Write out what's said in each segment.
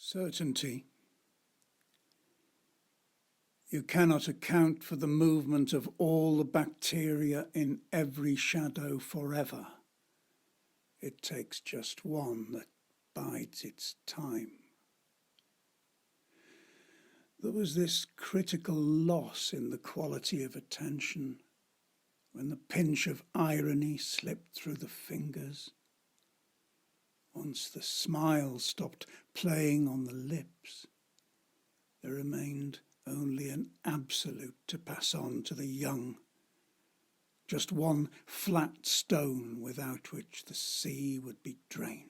Certainty. You cannot account for the movement of all the bacteria in every shadow forever. It takes just one that bides its time. There was this critical loss in the quality of attention when the pinch of irony slipped through the fingers. Once the smile stopped playing on the lips, there remained only an absolute to pass on to the young, just one flat stone without which the sea would be drained.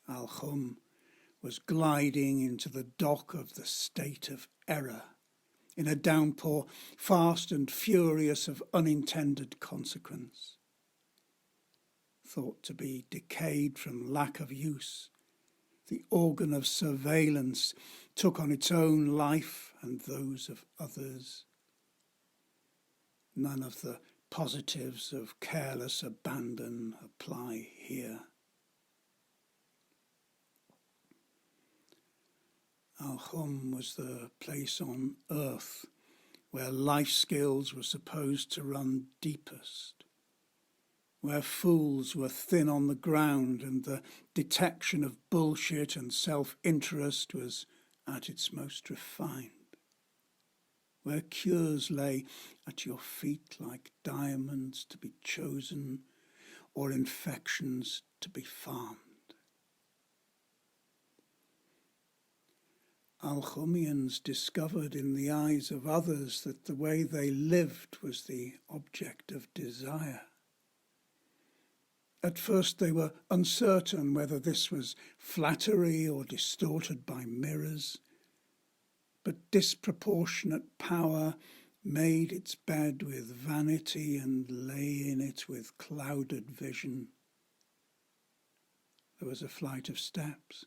Al-Khum was gliding into the dock of the state of error, in a downpour fast and furious of unintended consequence. Thought to be decayed from lack of use, the organ of surveillance took on its own life and those of others. None of the positives of careless abandon apply here. Al-Khum was the place on earth where life skills were supposed to run deepest, where fools were thin on the ground and the detection of bullshit and self-interest was at its most refined, where cures lay at your feet like diamonds to be chosen or infections to be farmed. Al-Khumians discovered in the eyes of others that the way they lived was the object of desire. At first they were uncertain whether this was flattery or distorted by mirrors, but disproportionate power made its bed with vanity and lay in it with clouded vision. There was a flight of steps,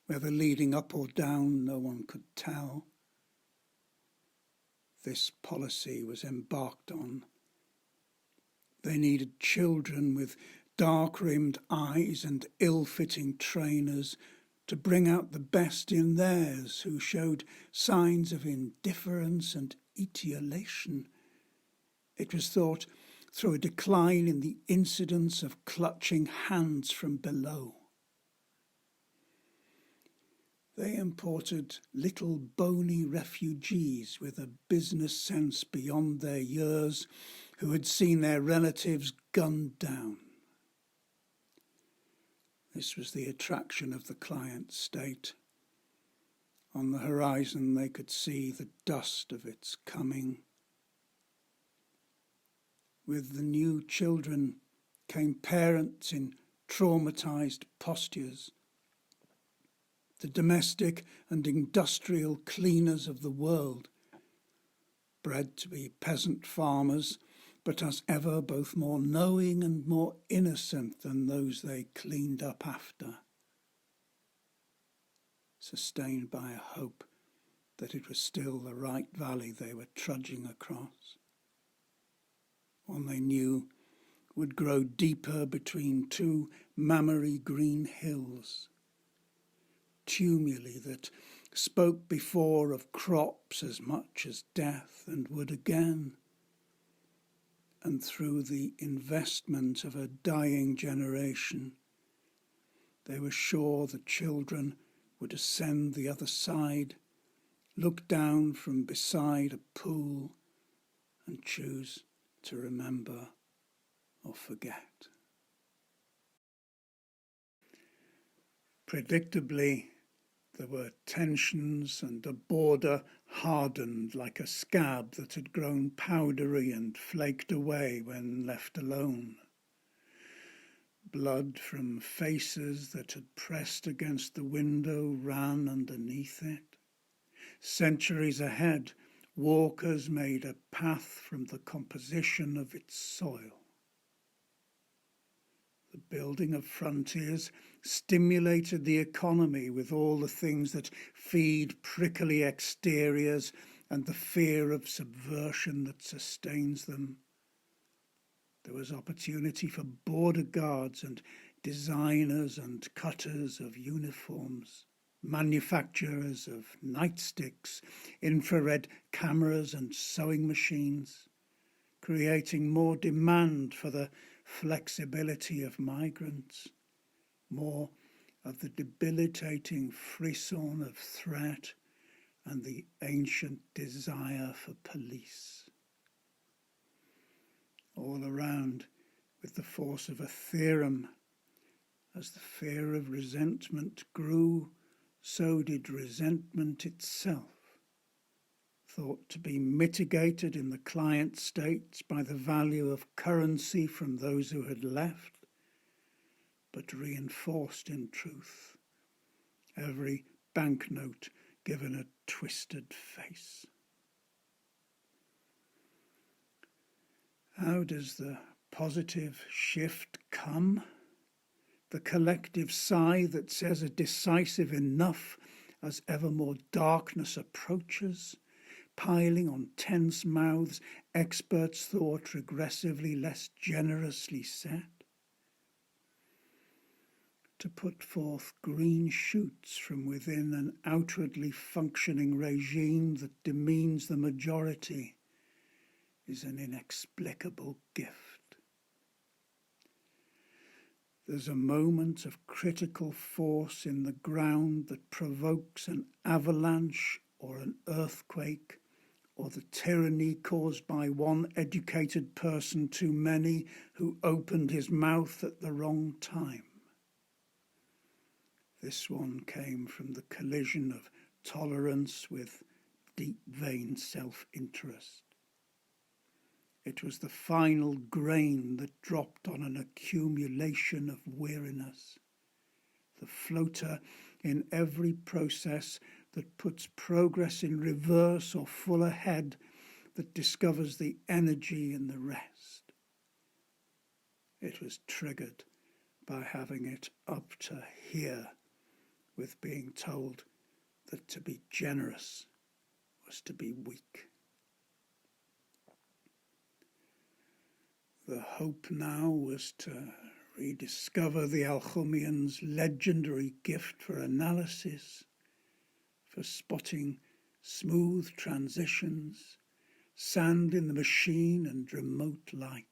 whether leading up or down no one could tell. This policy was embarked on. They needed children with dark-rimmed eyes and ill-fitting trainers to bring out the best in theirs who showed signs of indifference and etiolation. It was thought through a decline in the incidence of clutching hands from below. They imported little bony refugees with a business sense beyond their years who had seen their relatives gunned down. This was the attraction of the client state. On the horizon they could see the dust of its coming. With the new children came parents in traumatized postures. The domestic and industrial cleaners of the world, bred to be peasant farmers, but as ever both more knowing and more innocent than those they cleaned up after, sustained by a hope that it was still the right valley they were trudging across, one they knew would grow deeper between two mammary green hills, tumuli that spoke before of crops as much as death and would again. And through the investment of a dying generation, they were sure the children would ascend the other side, look down from beside a pool, and choose to remember or forget. Predictably, there were tensions and a border hardened like a scab that had grown powdery and flaked away when left alone. Blood from faces that had pressed against the window ran underneath it. Centuries ahead, walkers made a path from the composition of its soil. The building of frontiers stimulated the economy with all the things that feed prickly exteriors and the fear of subversion that sustains them. There was opportunity for border guards and designers and cutters of uniforms, manufacturers of nightsticks, infrared cameras and sewing machines, creating more demand for the flexibility of migrants, more of the debilitating frisson of threat and the ancient desire for police. All around, with the force of a theorem, as the fear of resentment grew, so did resentment itself, thought to be mitigated in the client states by the value of currency from those who had left, but reinforced in truth, every banknote given a twisted face. How does the positive shift come? The collective sigh that says a decisive enough as ever more darkness approaches, piling on tense mouths, experts' thought regressively less generously set. To put forth green shoots from within an outwardly functioning regime that demeans the majority is an inexplicable gift. There's a moment of critical force in the ground that provokes an avalanche or an earthquake, or the tyranny caused by one educated person too many who opened his mouth at the wrong time. This one came from the collision of tolerance with deep-veined self-interest. It was the final grain that dropped on an accumulation of weariness, the floater in every process that puts progress in reverse or full ahead, that discovers the energy in the rest. It was triggered by having it up to here with being told that to be generous was to be weak. The hope now was to rediscover the Alchumians' legendary gift for analysis, for spotting smooth transitions, sand in the machine and remote light.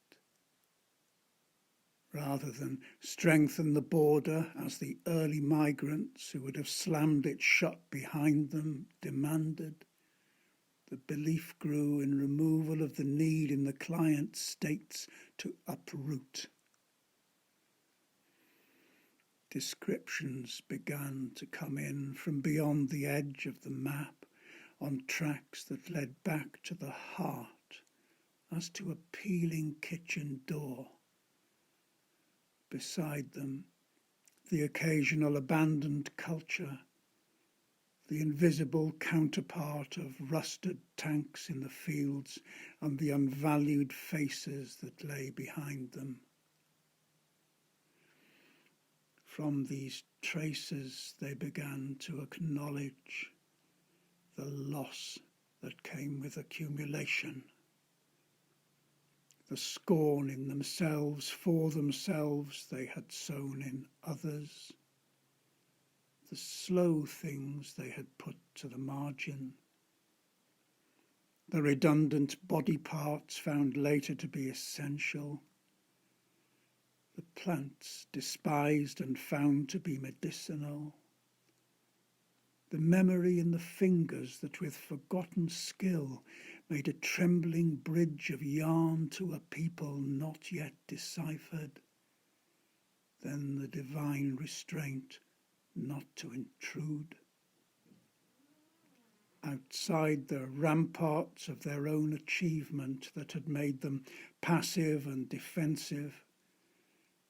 Rather than strengthen the border as the early migrants who would have slammed it shut behind them demanded, the belief grew in removal of the need in the client states to uproot. Descriptions began to come in from beyond the edge of the map on tracks that led back to the heart as to a peeling kitchen door. Beside them, the occasional abandoned culture, the invisible counterpart of rusted tanks in the fields and the unvalued faces that lay behind them. From these traces they began to acknowledge the loss that came with accumulation, the scorn in themselves for themselves they had sown in others, the slow things they had put to the margin, the redundant body parts found later to be essential, the plants despised and found to be medicinal, the memory in the fingers that with forgotten skill made a trembling bridge of yarn to a people not yet deciphered, then the divine restraint not to intrude. Outside the ramparts of their own achievement that had made them passive and defensive,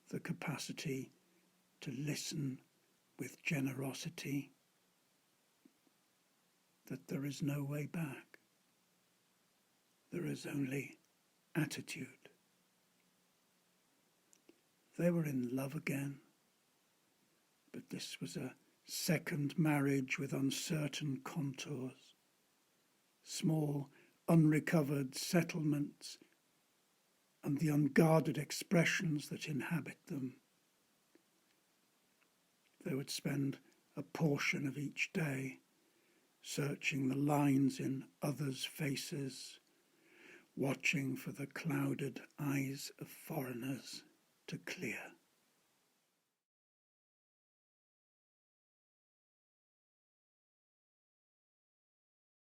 the capacity to listen with generosity, that there is no way back. There is only attitude. They were in love again, but this was a second marriage with uncertain contours, small, unrecovered settlements, and the unguarded expressions that inhabit them. they would spend a portion of each day searching the lines in others' faces, watching for the clouded eyes of foreigners to clear.